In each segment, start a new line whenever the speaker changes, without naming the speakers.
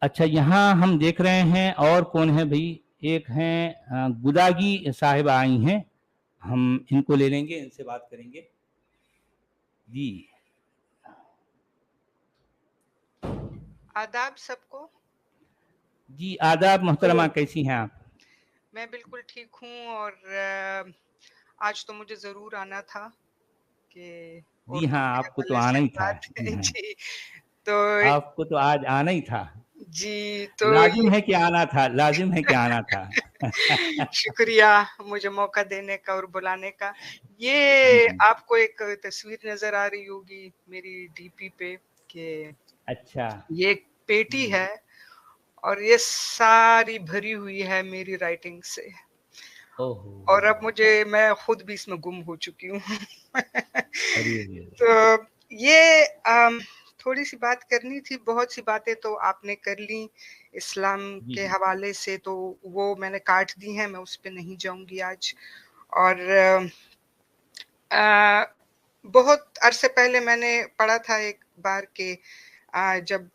अच्छा, यहाँ हम देख रहे हैं और कौन है भाई, एक हैं गुदागी साहिब आई हैं, हम इनको ले लेंगे, इनसे बात करेंगे जी।
आदाब सबको।
जी आदाब मोहतरमा, कैसी हैं आप?
मैं बिल्कुल ठीक हूँ और आज तो मुझे ज़रूर आना था कि
जी
औरतों
हाँ,
के
आपको तो
हवाले से
आना ही था।
बात
जी हाँ,
जी, तो
आपको तो आज आना ही था।
जी, तो
लाजिम
ये
है कि आना था, लाजिम है कि आना था।
शुक्रिया मुझे मौका देने का और बुलाने का।
जी
ये
जी।
आपको एक तस्वीर नज़र आ रही होगी मेरी डीपी पे कि
अच्छा।
ये एक पेटी है और ये सारी भरी हुई है मेरी राइटिंग से।
ओहो।
और अब मैं खुद भी इसमें गुम हो चुकी हूँ।
अरे अरे।
तो ये थोड़ी सी बात करनी थी, बहुत सी बातें तो आपने कर ली इस्लाम
जी
के
जी।
हवाले से, तो वो मैंने काट दी हैं, मैं उस पे नहीं जाऊंगी आज। और बहुत अरसे पहले मैंने पढ़ा था एक बार कि जब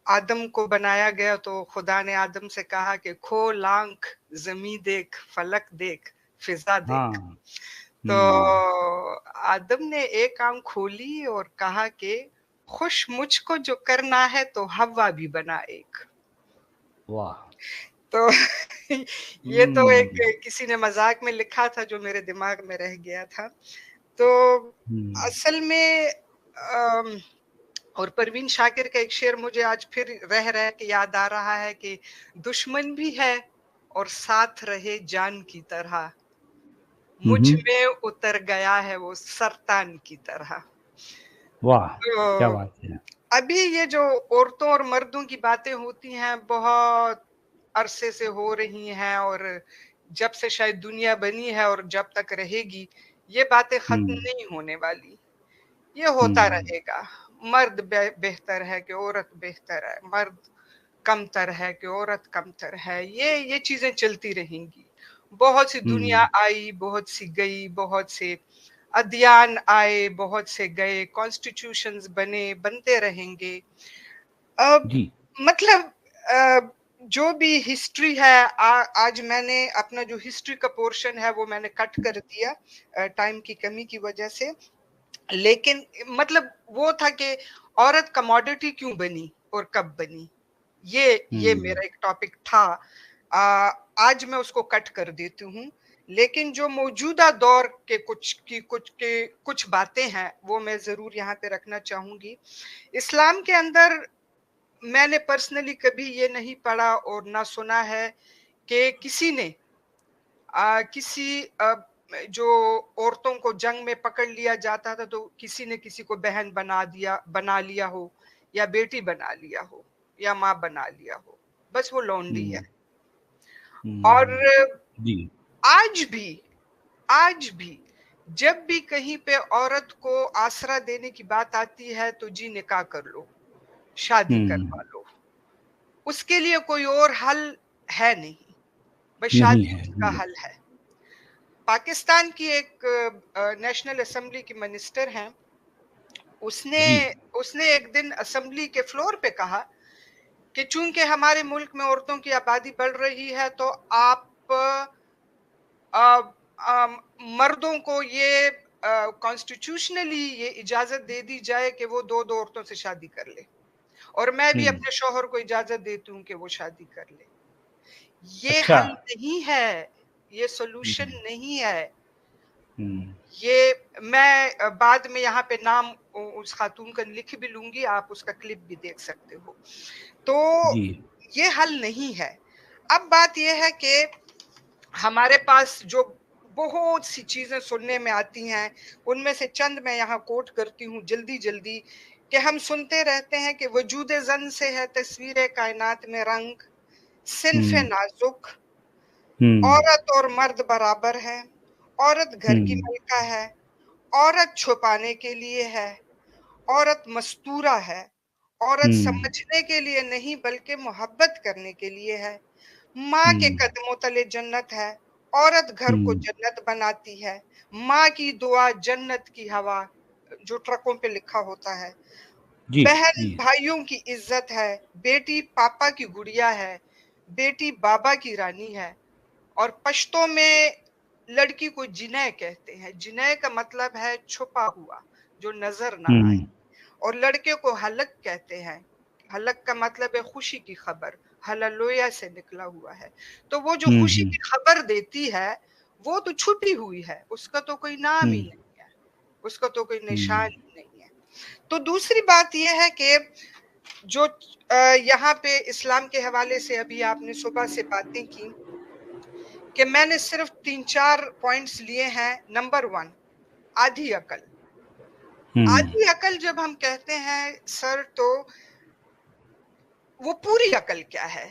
आदम को बनाया गया तो खुदा ने आदम से कहा कि खोल आंख, ज़मीं देख, फलक देख, फिजा देख।
हाँ।
तो आदम ने एक आंख खोली और कहा कि खुश मुझको जो करना है तो हव्वा भी बना एक।
वाह।
तो ये तो एक किसी ने मजाक में लिखा था जो मेरे दिमाग में रह गया था। तो असल में और परवीन शाकिर का एक शेर मुझे आज फिर रह रह के याद आ रहा है कि दुश्मन भी है और साथ रहे जान की तरह, मुझ में उतर गया है वो सरतान की तरह।
वाह, क्या
तो
बात है।
अभी ये जो औरतों और मर्दों की बातें होती हैं बहुत अरसे से हो रही हैं, और जब से शायद दुनिया बनी है और जब तक रहेगी ये बातें खत्म नहीं होने वाली। ये होता रहेगा। मर्द बेहतर है कि औरत बेहतर है, मर्द कमतर है कि औरत कमतर है, ये चीजें चलती रहेंगी। बहुत सी दुनिया आई, बहुत सी गई, बहुत से अध्ययन आए, बहुत से गए, कॉन्स्टिट्यूशंस बने, बनते रहेंगे। अब
जी
मतलब जो भी हिस्ट्री है, आज मैंने अपना जो हिस्ट्री का पोर्शन है वो मैंने कट कर दिया टाइम की कमी की वजह से। लेकिन मतलब वो था कि औरत कमोडिटी क्यों बनी और कब बनी, ये मेरा एक टॉपिक था। आज मैं उसको कट कर देती हूँ, लेकिन जो मौजूदा दौर के कुछ बातें हैं वो मैं जरूर यहाँ पे रखना चाहूंगी। इस्लाम के अंदर मैंने पर्सनली कभी ये नहीं पढ़ा और ना सुना है कि किसी ने किसी जो औरतों को जंग में पकड़ लिया जाता था तो किसी ने किसी को बहन बना लिया हो, या बेटी बना लिया हो, या माँ बना लिया हो, बस वो लौंडी है। और
जी
आज भी जब भी कहीं पे औरत को आसरा देने की बात आती है तो जी निकाह कर लो, शादी करवा लो, उसके लिए कोई और हल है नहीं, बस
नहीं
शादी
है।
उसका हल है। पाकिस्तान की एक नेशनल असेंबली की मिनिस्टर हैं, उसने
जी
उसने एक दिन असेंबली के फ्लोर पे कहा कि चूंकि हमारे मुल्क में औरतों की आबादी बढ़ रही है तो आप अ, मर्दों को ये कॉन्स्टिट्यूशनली ये इजाजत दे दी जाए कि वो दो दो औरतों से शादी कर ले, और मैं भी अपने शौहर को इजाजत देती हूँ कि वो शादी कर ले। ये
अच्छा।
हल नहीं है, ये सोल्यूशन नहीं है।
हम्म।
ये मैं बाद में यहाँ पे नाम उस खातून का लिख भी लूंगी, आप उसका क्लिप भी देख सकते हो। तो
जी
ये हल नहीं है। अब बात ये है कि हमारे पास जो बहुत सी चीजें सुनने में आती हैं, उनमें से चंद मैं यहाँ कोट करती हूँ जल्दी जल्दी, कि हम सुनते रहते हैं कि वजूद जन से है तस्वीर कायनात में रंग, सिन्फे नाजुक, औरत और मर्द बराबर है, औरत घर की मलका है, औरत छुपाने के लिए है, औरत मस्तूरा है, औरत समझने के लिए नहीं बल्कि मोहब्बत करने के लिए है, माँ के कदमों तले जन्नत है, औरत घर को जन्नत बनाती है, माँ की दुआ जन्नत की हवा, जो ट्रकों पे लिखा होता है।
जी
बहन
जी
भाइयों की इज्जत है, बेटी पापा की गुड़िया है, बेटी बाबा की रानी है। और पश्तो में लड़की को जिने कहते हैं। जिने का मतलब है छुपा हुआ, जो नजर ना आए।
हम्म
और लड़के को हलक कहते हैं। हलक का मतलब है खुशी की खबर, हललोया से निकला हुआ है। तो वो जो खुशी
हम्म
की खबर देती है वो तो छुपी हुई है, उसका तो कोई नाम ही
हम्म
नहीं है, उसका तो कोई
हम्म
निशान ही नहीं है। तो दूसरी बात यह है कि जो यहाँ पे इस्लाम के हवाले से अभी आपने सुबह से बातें की कि मैंने सिर्फ 3-4 पॉइंट्स लिए हैं। नंबर 1, आधी अकल।
हम्म
आधी अकल जब हम कहते हैं सर, तो वो पूरी अकल क्या है?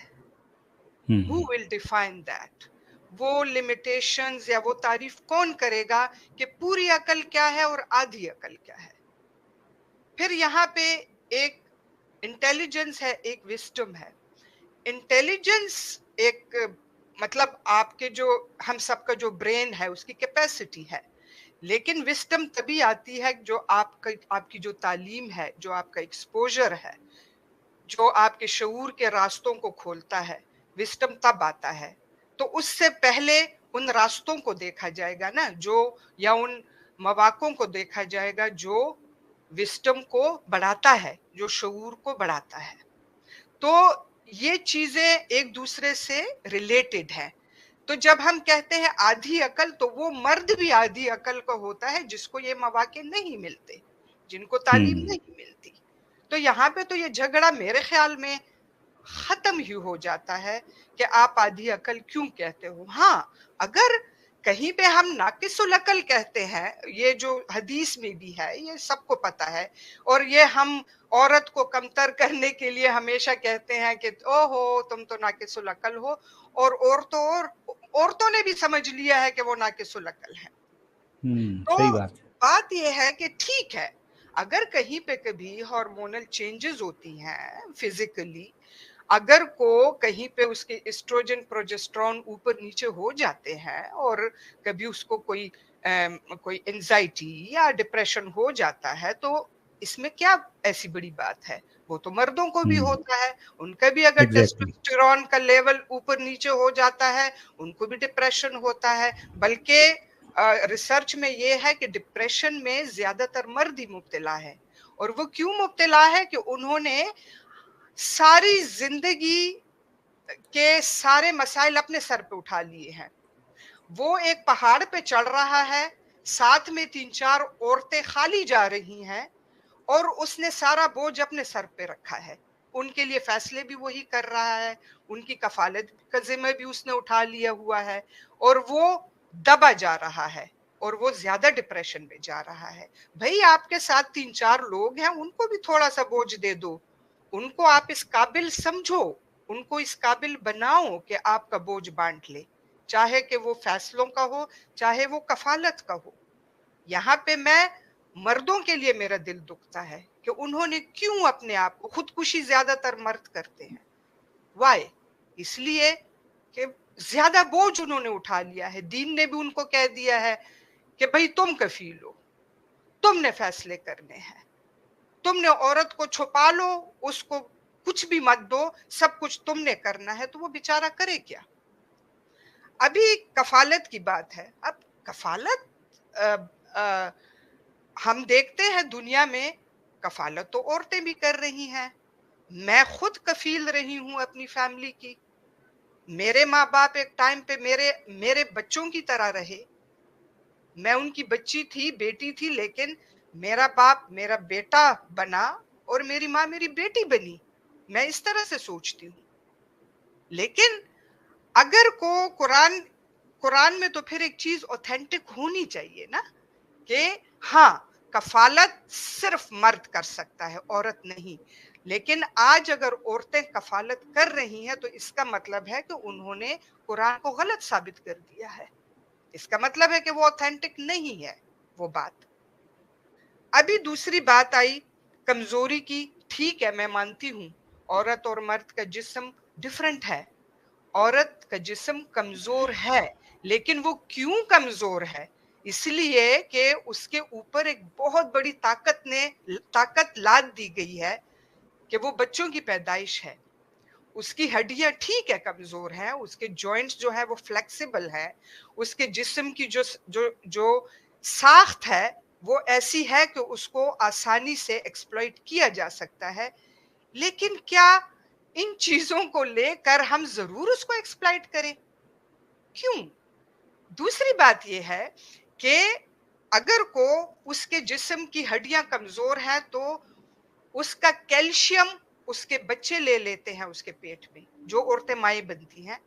Who
hmm
will define that? वो लिमिटेशंस या वो तारीफ कौन करेगा कि पूरी अकल क्या है और आधी अकल क्या है? फिर यहाँ पे एक इंटेलिजेंस है, एक विस्डम है। इंटेलिजेंस एक मतलब आपके जो हम सबका जो ब्रेन है उसकी कैपेसिटी है। लेकिन विस्डम तभी आती है जो आपकी जो तालीम है, जो आपका एक्सपोजर है, जो आपके शऊर के रास्तों को खोलता है, विस्डम तब आता है। तो उससे पहले उन रास्तों को देखा जाएगा ना, जो या उन मवाकों को देखा जाएगा जो विस्डम को बढ़ाता है, जो शऊर को बढ़ाता है। तो ये चीजें एक दूसरे से रिलेटेड है। तो जब हम कहते हैं आधी अकल, तो वो मर्द भी आधी अकल का होता है जिसको ये मौके नहीं मिलते, जिनको तालीम
हम्म
नहीं मिलती। तो यहाँ पे तो ये झगड़ा मेरे ख्याल में खत्म ही हो जाता है कि आप आधी अकल क्यों कहते हो। हाँ, अगर कहीं पे हम नाकिसुल अकल कहते हैं, ये जो हदीस में भी है, ये सबको पता है। और ये हम औरत को कमतर करने के लिए हमेशा कहते हैं कि ओहो तुम तो नाकिसुल अकल हो, और औरतों ने भी समझ लिया है कि वो नाकिसुल अकल है। तो
सही बात है।
बात यह है कि ठीक है, अगर कहीं पे कभी हार्मोनल चेंजेस होती हैं फिजिकली, अगर को कहीं पे उसके एस्ट्रोजन प्रोजेस्टेरोन ऊपर नीचे हो जाते हैं, और कभी उसको कोई एंजाइटी या डिप्रेशन हो जाता है, तो इसमें क्या ऐसी बड़ी बात है? वो तो मर्दों को भी
हम्म
होता है। उनका भी अगर
एग्जैक्टली।
टेस्टोस्टेरोन का लेवल ऊपर नीचे हो जाता है, उनको भी डिप्रेशन होता है। बल्कि रिसर्च में ये है कि डिप्रेशन में ज्यादातर मर्द ही मुब्तला है। और वो क्यों मुब्तला है? कि उन्होंने सारी जिंदगी के सारे मसाइल अपने सर पे उठा लिए हैं। वो एक पहाड़ पे चढ़ रहा है, साथ में 3-4 औरतें खाली जा रही हैं, और उसने सारा बोझ अपने सर पे रखा है। उनके लिए फैसले भी वही कर रहा है, उनकी कफालत का जिम्मा भी उसने उठा लिया हुआ है, और वो दबा जा रहा है, और वो ज्यादा डिप्रेशन में जा रहा है। भाई, आपके साथ 3-4 लोग हैं, उनको भी थोड़ा सा बोझ दे दो, उनको आप इस काबिल समझो, उनको इस काबिल बनाओ कि आपका बोझ बांट ले, चाहे कि वो फैसलों का हो, चाहे वो कफालत का हो। यहाँ पे मैं मर्दों के लिए मेरा दिल दुखता है कि उन्होंने क्यों अपने आप को, खुदकुशी ज्यादातर मर्द करते हैं। वाई? इसलिए कि ज्यादा बोझ उन्होंने उठा लिया है। दीन ने भी उनको कह दिया है कि भाई तुम कफील हो, तुमने फैसले करने हैं, तुमने औरत को छुपा लो, उसको कुछ भी मत दो, सब कुछ तुमने करना है। तो वो बेचारा करे क्या? अभी कफालत की बात है। अब कफालत अ, अ, हम देखते हैं दुनिया में कफालत तो औरतें भी कर रही हैं। मैं खुद कफील रही हूं अपनी फैमिली की। मेरे माँ बाप एक टाइम पे मेरे मेरे बच्चों की तरह रहे। मैं उनकी बच्ची थी, बेटी थी, लेकिन मेरा बाप मेरा बेटा बना, और मेरी माँ मेरी बेटी बनी। मैं इस तरह से सोचती हूँ। लेकिन अगर को कुरान कुरान में तो फिर एक चीज ऑथेंटिक होनी चाहिए ना, कि हाँ, कफालत सिर्फ मर्द कर सकता है, औरत नहीं। लेकिन आज अगर औरतें कफालत कर रही हैं, तो इसका मतलब है कि उन्होंने कुरान को गलत साबित कर दिया है। इसका मतलब है कि वो ऑथेंटिक नहीं है वो बात। अभी दूसरी बात आई कमजोरी की। ठीक है, मैं मानती हूँ औरत और मर्द का जिस्म डिफरेंट है। औरत का जिस्म कमजोर है, लेकिन वो क्यों कमजोर है इसलिए कि उसके ऊपर एक बहुत बड़ी ताकत लाद दी गई है कि वो बच्चों की पैदाइश है, उसकी हड्डियां ठीक है कमजोर है, उसके जॉइंट्स जो है वो फ्लेक्सिबल है, उसके जिस्म की जो जो जो साख्त है वो ऐसी है कि उसको आसानी से एक्सप्लॉइट किया जा सकता है। लेकिन क्या इन चीजों को लेकर हम जरूर उसको एक्सप्लॉइट करें? क्यों? दूसरी बात यह है कि अगर को उसके जिस्म की हड्डियां कमजोर हैं तो उसका कैल्शियम उसके बच्चे ले लेते हैं उसके पेट में, जो औरतें माएँ बनती हैं।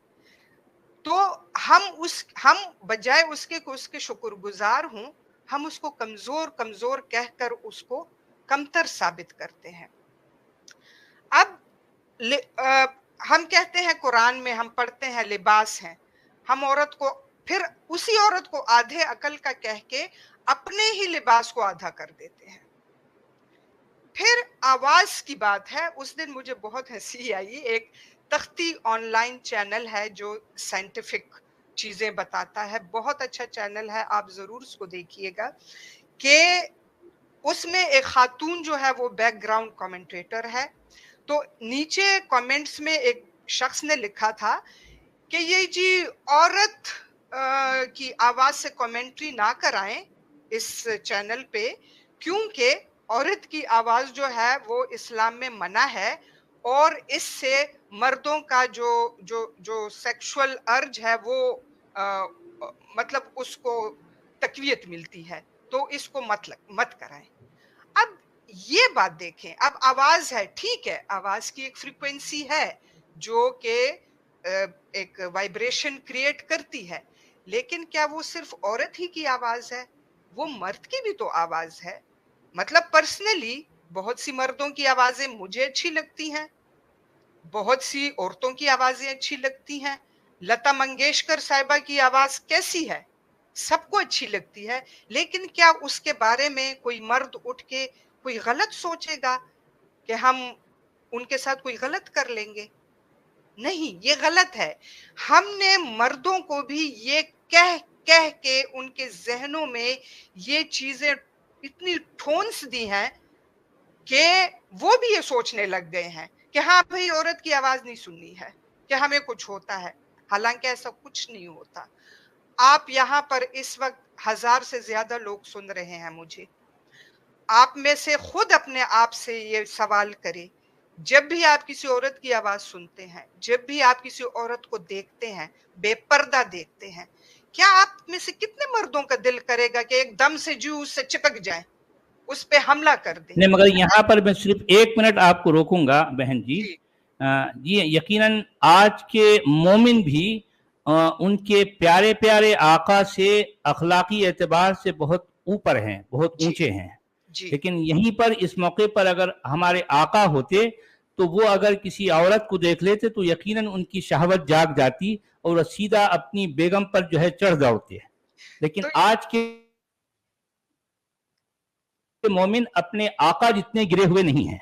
तो हम बजाय उसके कि उसके शुक्रगुजार हों, हम उसको कमजोर कहकर उसको कमतर साबित करते हैं। अब हम कहते हैं कुरान में हम पढ़ते हैं लिबास है, हम औरत को फिर उसी औरत को आधे अकल का कह के अपने ही लिबास को आधा कर देते हैं। फिर आवाज की बात है, उस दिन मुझे बहुत हंसी आई। एक तख्ती ऑनलाइन चैनल है जो साइंटिफिक चीजें बताता है, बहुत अच्छा चैनल है, आप जरूर उसको देखिएगा। कि उसमें एक खातून जो है वो बैकग्राउंड कमेंटेटर है, तो नीचे कमेंट्स में एक शख्स ने लिखा था कि ये जी औरत की आवाज से कमेंट्री ना कराएं इस चैनल पे, क्योंकि औरत की आवाज जो है वो इस्लाम में मना है और इससे मर्दों का जो जो जो सेक्सुअल अर्ज है वो मतलब उसको तकवीयत मिलती है, तो इसको मत कराएं। अब ये बात देखें, अब आवाज है, ठीक है, आवाज की एक फ्रीक्वेंसी है जो कि एक वाइब्रेशन क्रिएट करती है, लेकिन क्या वो सिर्फ औरत ही की आवाज है? वो मर्द की भी तो आवाज है। मतलब पर्सनली बहुत सी मर्दों की आवाजें मुझे अच्छी लगती हैं, बहुत सी औरतों की आवाजें अच्छी लगती हैं। लता मंगेशकर साहिबा की आवाज कैसी है? सबको अच्छी लगती है, लेकिन क्या उसके बारे में कोई मर्द उठ के कोई गलत सोचेगा कि हम उनके साथ कोई गलत कर लेंगे? नहीं, ये गलत है। हमने मर्दों को भी ये कह कह के उनके जहनों में ये चीजें इतनी ठोंस दी हैं कि वो भी ये सोचने लग गए हैं कि हाँ भाई, औरत की आवाज नहीं सुननी है, कि हमें कुछ होता है। हालांकि ऐसा कुछ नहीं होता। आप यहाँ पर इस वक्त 1000 से ज्यादा लोग सुन रहे हैं मुझे। आप में से खुद अपने आप से ये सवाल करें, जब भी आप किसी औरत की आवाज सुनते हैं, जब भी आप किसी औरत को देखते हैं, बेपर्दा देखते हैं, क्या आप में से कितने मर्दों का दिल करेगा कि एकदम से जू उससे चिपक जाए, उस पे हमला कर दें?
नहीं, मगर यहाँ पर मैं सिर्फ 1 मिनट आपको रोकूंगा बहन जी।
जी
ये यकीनन आज के मोमिन भी उनके प्यारे प्यारे आका से अखलाकी एतबार से बहुत ऊपर हैं, बहुत
जी
ऊंचे हैं।
जी
लेकिन यहीं पर इस मौके पर अगर हमारे आका होते तो वो अगर किसी औरत को देख लेते तो यकीनन उनकी शहवत जाग जाती और सीधा अपनी बेगम पर जो है चढ़ दौड़ते। लेकिन
तो
आज के मोमिन अपने आका जितने गिरे हुए नहीं हैं।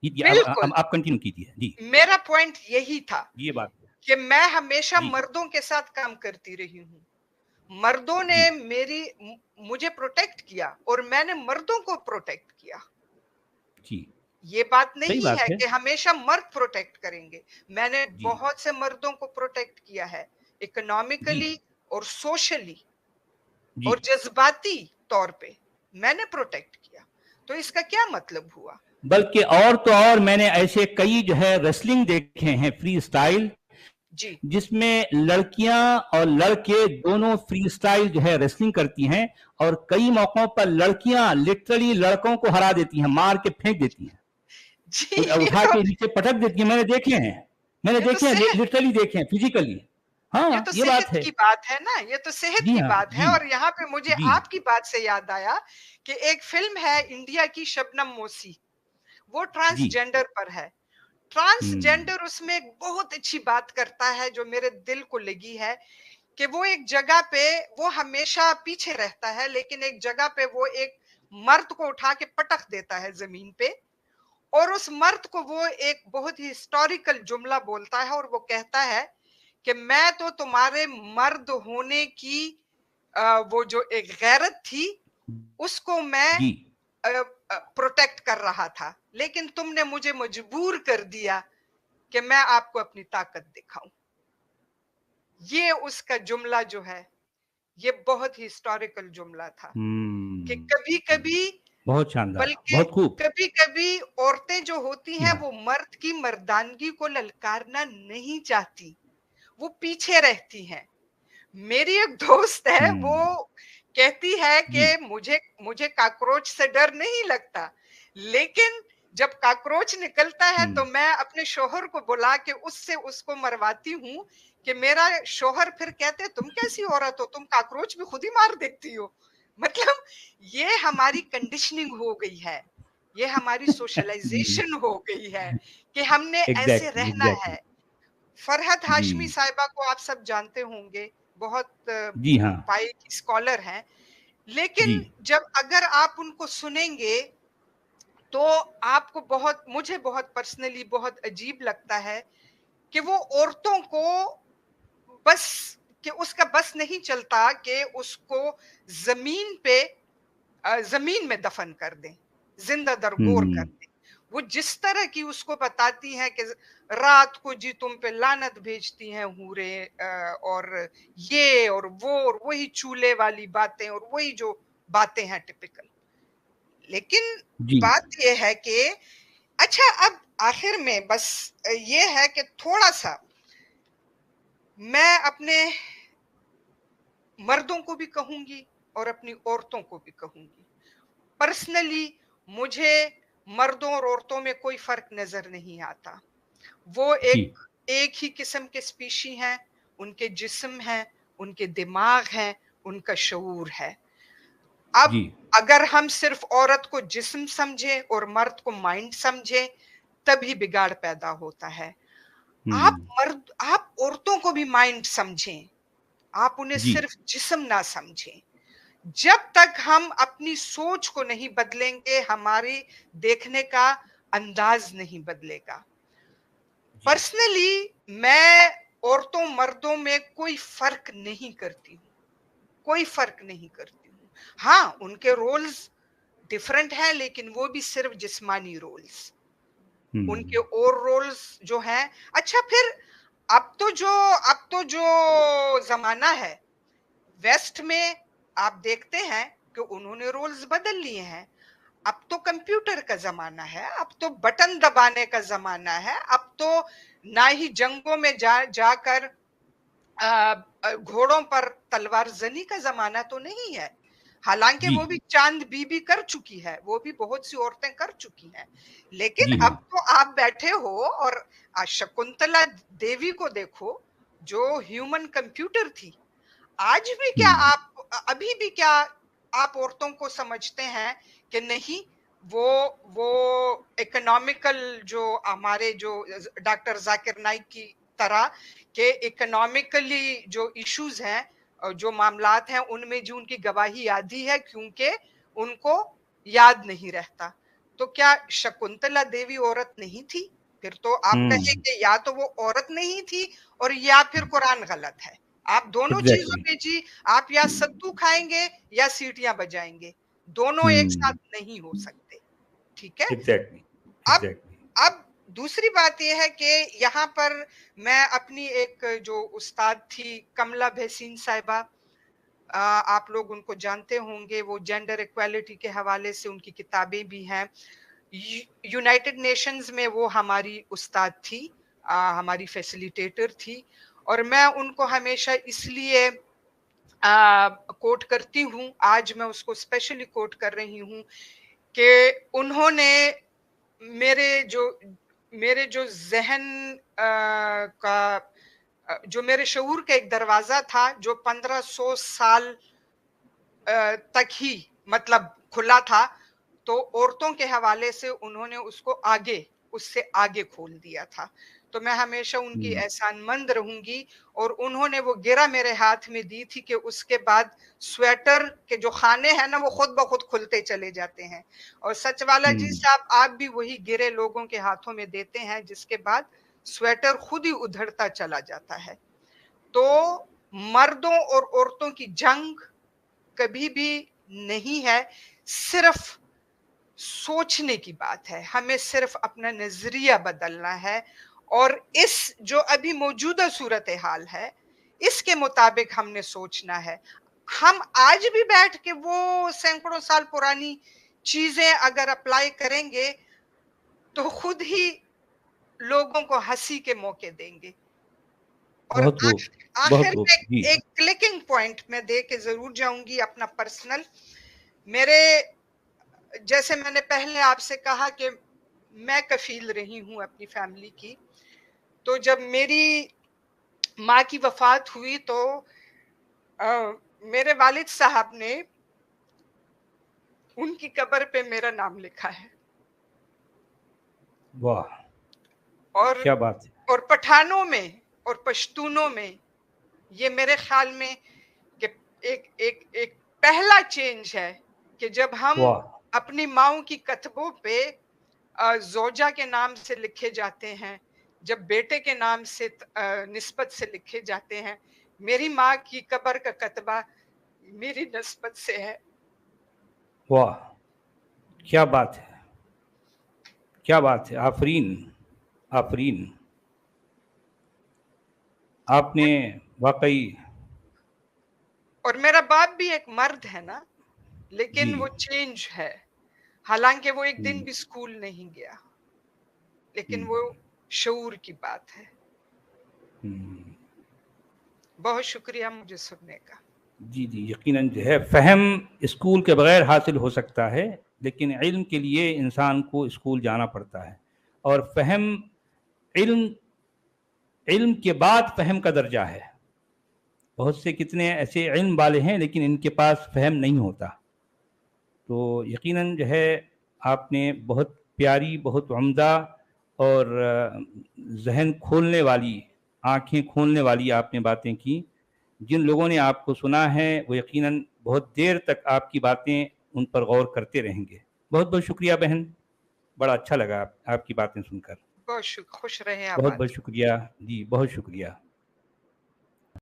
बिल्कुल
आप कंटिन्यू कीजिए जी।
मेरा पॉइंट यही था
ये बात है।
कि मैं हमेशा
जी
मर्दों के साथ काम करती रही हूँ। मर्दों ने
जी
मुझे प्रोटेक्ट किया और मैंने मर्दों को प्रोटेक्ट किया।
जी,
ये बात
सही
नहीं
बात
है
है।
कि हमेशा मर्द प्रोटेक्ट करेंगे। मैंने
जी
बहुत से मर्दों को प्रोटेक्ट किया है,
जी
इकोनॉमिकली और सोशली
जी।
और जज्बाती तौर पे मैंने प्रोटेक्ट किया। तो इसका क्या मतलब हुआ?
बल्कि और तो और मैंने ऐसे कई जो है रेसलिंग देखे हैं फ्री स्टाइल,
जी
जिसमें लड़कियां और लड़के दोनों फ्री स्टाइल जो है रेसलिंग करती हैं और कई मौकों पर लड़कियां लिटरली लड़कों को हरा देती हैं, मार के फेंक देती हैं,
जी
उठा के नीचे पटक देती हैं। मैंने देखे हैं, मैंने
ये तो
देखे हैं,
सेहत
लिटरली देखे हैं फिजिकली।
ये
हाँ,
तो
ये बात
सेहत
है।
की बात है ना, ये तो सेहत
जी
की
हाँ
बात है।
जी
और यहाँ पे मुझे
जी
आपकी बात से याद आया कि एक फिल्म है इंडिया की, शबनम मोसी, वो
जी।
ट्रांसजेंडर पर है।
हम्म।
ट्रांसजेंडर उसमें एक बहुत अच्छी बात करता है जो मेरे दिल को लगी है, कि वो एक जगह पे वो हमेशा पीछे रहता है, लेकिन एक जगह पे वो एक मर्द को उठा के पटक देता है जमीन पे, और उस मर्द को वो एक बहुत ही हिस्टोरिकल जुमला बोलता है और वो कहता है कि मैं तो तुम्हारे मर्द होने की वो जो एक गैरत थी उसको मैं
जी
प्रोटेक्ट कर रहा था, लेकिन तुमने मुझे मजबूर कर दिया कि मैं आपको अपनी ताकत दिखाऊं। ये उसका जुमला जो है, ये बहुत ही हिस्टोरिकल जुमला था कि कभी कभी,
बहुत शानदार,
बल्कि
बहुत खूब।
कभी कभी औरतें जो होती
जी
हैं
हाँ।
वो मर्द की मर्दानगी को ललकारना नहीं चाहती, वो पीछे रहती हैं। मेरी एक दोस्त है, वो कहती है
जी
कि मुझे मुझे कॉकरोच से डर नहीं लगता, लेकिन जब कॉकरोच निकलता है तो मैं अपने शोहर को बुला के उससे उसको मरवाती हूँ कि मेरा शोहर फिर कहते तुम कैसी औरत हो, तुम कॉकरोच भी खुद ही मार देती हो। मतलब ये हमारी कंडीशनिंग हो गई है, ये हमारी
जी
सोशलाइजेशन हो गई है कि हमने ऐसे
एग्जैक्टली
रहना
एग्जैक्टली।
है। फरहत
जी
हाशमी साहिबा को आप सब जानते होंगे, बहुत
जी हाँ।
पाई की स्कॉलर हैं,
जी
लेकिन जब अगर आप उनको सुनेंगे तो आपको बहुत, मुझे बहुत पर्सनली बहुत अजीब लगता है कि वो औरतों को बस, कि उसका बस नहीं चलता कि उसको जमीन पे जमीन में दफन कर दें, जिंदा दरगोर कर
हम्म।
दें। वो जिस तरह की उसको बताती हैं कि रात को जी तुम पे लानत भेजती हैं हूरे, और ये और वो और वही चूल्हे वाली बातें और वही जो बातें हैं टिपिकल। लेकिन
जी
बात ये है कि अच्छा, अब आखिर में बस ये है कि थोड़ा सा मैं अपने मर्दों को भी कहूंगी और अपनी औरतों को भी कहूंगी। पर्सनली मुझे मर्दों और औरतों में कोई फर्क नजर नहीं आता। वो
जी
एक ही किस्म के स्पीशी हैं, उनके जिस्म हैं, उनके दिमाग हैं, उनका शऊर है। अब
जी
अगर हम सिर्फ औरत को जिस्म समझें और मर्द को माइंड समझें, तभी बिगाड़ पैदा होता है। आप औरतों को भी माइंड समझें, आप उन्हें
जी
सिर्फ जिस्म ना समझें। जब तक हम अपनी सोच को नहीं बदलेंगे, हमारी देखने का अंदाज नहीं बदलेगा।
जी
पर्सनली मैं औरतों मर्दों में कोई फर्क नहीं करती हूँ, कोई फर्क नहीं करती हूँ। हाँ, उनके रोल्स डिफरेंट हैं, लेकिन वो भी सिर्फ जिस्मानी रोल्स। उनके और रोल्स जो हैं, अच्छा फिर अब तो जो जमाना है वेस्ट में, आप देखते हैं कि उन्होंने रोल्स बदल लिए हैं। अब तो कंप्यूटर का जमाना है, अब तो बटन दबाने का जमाना है, अब तो ना ही जंगों में जाकर घोड़ों पर तलवार जनी का जमाना तो नहीं है। हालांकि
जी
वो भी चांद बीबी कर चुकी है, वो भी बहुत सी औरतें कर चुकी हैं, लेकिन
जी
अब
हाँ।
तो आप बैठे हो और शकुंतला देवी को देखो, जो ह्यूमन कंप्यूटर थी। आज भी क्या आप, अभी भी क्या आप औरतों को समझते हैं कि नहीं, वो वो इकोनॉमिकल, जो हमारे जो डॉक्टर जाकिर नाइक की तरह के इकोनॉमिकली जो इश्यूज हैं, जो मामलात हैं, उनमें जो उनकी गवाही आधी है क्योंकि उनको याद नहीं रहता। तो क्या शकुंतला देवी औरत नहीं थी? फिर तो आप कहें कि या तो वो औरत नहीं थी और या फिर कुरान गलत है। आप दोनों चीजों
एग्जैक्टली।
में जी, आप या सत्तू खाएंगे या सीटियां बजाएंगे, दोनों एक साथ नहीं हो सकते। ठीक है।
एग्जैक्टली
अब
एग्जैक्टली।
अब दूसरी बात यह है कि यहाँ पर मैं अपनी एक जो उस्ताद थी कमला भसीन साहिबा, आप लोग उनको जानते होंगे, वो जेंडर इक्वालिटी के हवाले से उनकी किताबें भी हैं। यूनाइटेड नेशंस में वो हमारी उस्ताद थी, हमारी फैसिलिटेटर थी, और मैं उनको हमेशा इसलिए कोट करती हूँ, आज मैं उसको स्पेशली कोट कर रही हूँ कि उन्होंने मेरे जो मेरे जो जहन का जो मेरे शऊर का एक दरवाजा था, जो 1500 साल तक ही मतलब खुला था, तो औरतों के हवाले से उन्होंने उसको आगे, उससे आगे खोल दिया था। तो मैं हमेशा उनकी एहसानमंद रहूंगी, और उन्होंने वो गिरा मेरे हाथ में दी थी कि उसके बाद स्वेटर के जो खाने हैं ना, वो खुद ब खुद खुलते चले जाते हैं। और सच वाला जी साहब, आप भी वही गिरे लोगों के हाथों में देते हैं, जिसके बाद स्वेटर खुद ही उधड़ता चला जाता है। तो मर्दों और औरतों की जंग कभी भी नहीं है, सिर्फ सोचने की बात है। हमें सिर्फ अपना नज़रिया बदलना है और इस जो अभी मौजूदा सूरत-ए-हाल है, इसके मुताबिक हमने सोचना है। हम आज भी बैठ के वो सैकड़ों साल पुरानी चीज़ें अगर अप्लाई करेंगे, तो खुद ही लोगों को हँसी के मौके देंगे। और
बहुत खूब, बहुत
आखिर
खूब।
में
जी,
एक क्लिकिंग पॉइंट मैं दे के ज़रूर जाऊँगी अपना पर्सनल। मेरे जैसे मैंने पहले आपसे कहा कि मैं कफ़ील रही हूँ अपनी फैमिली की, तो जब मेरी माँ की वफ़ात हुई तो मेरे वालिद साहब ने उनकी कब्र पे मेरा नाम लिखा है।
वाह!
और
क्या बात है।
और पठानों में और पश्तूनों में ये मेरे ख़्याल में कि एक एक पहला चेंज है कि जब हम
वाह!
अपनी माँओं की कतबों पे ज़ौजा के नाम से लिखे जाते हैं, जब बेटे के नाम से निस्बत से लिखे जाते हैं। मेरी माँ की कब्र का कतबा मेरी निस्बत से है।
वाह! क्या बात है, क्या बात है। आफ़रीन, आफ़रीन। आपने वाक़ई
और मेरा बाप भी एक मर्द है ना,
जी,
लेकिन वो चेंज है। हालाँकि वो एक दिन
हुँ,
भी स्कूल नहीं गया, लेकिन
हुँ,
वो शऊर की बात है।
हुँ।
बहुत शुक्रिया मुझे सुनने का।
जी, जी, यकीनन जो है फ़हम स्कूल के बगैर हासिल हो सकता है, लेकिन इल्म के लिए इंसान को स्कूल जाना पड़ता है। और फ़हम इल्म इल्म के बाद फ़हम का दर्जा है। बहुत से कितने ऐसे इल्म वाले हैं लेकिन इनके पास फ़हम नहीं होता। तो यकीनन जो है आपने बहुत प्यारी, बहुत उम्दा और ज़हन खोलने वाली, आँखें खोलने वाली आपने बातें की। जिन लोगों ने आपको सुना है वो यकीनन बहुत देर तक आपकी बातें उन पर गौर करते रहेंगे। बहुत-बहुत शुक्रिया बहन, बड़ा अच्छा लगा आपकी बातें सुनकर।
बहुत खुश रहें, आबाद
बहुत-बहुत शुक्रिया। जी, बहुत शुक्रिया।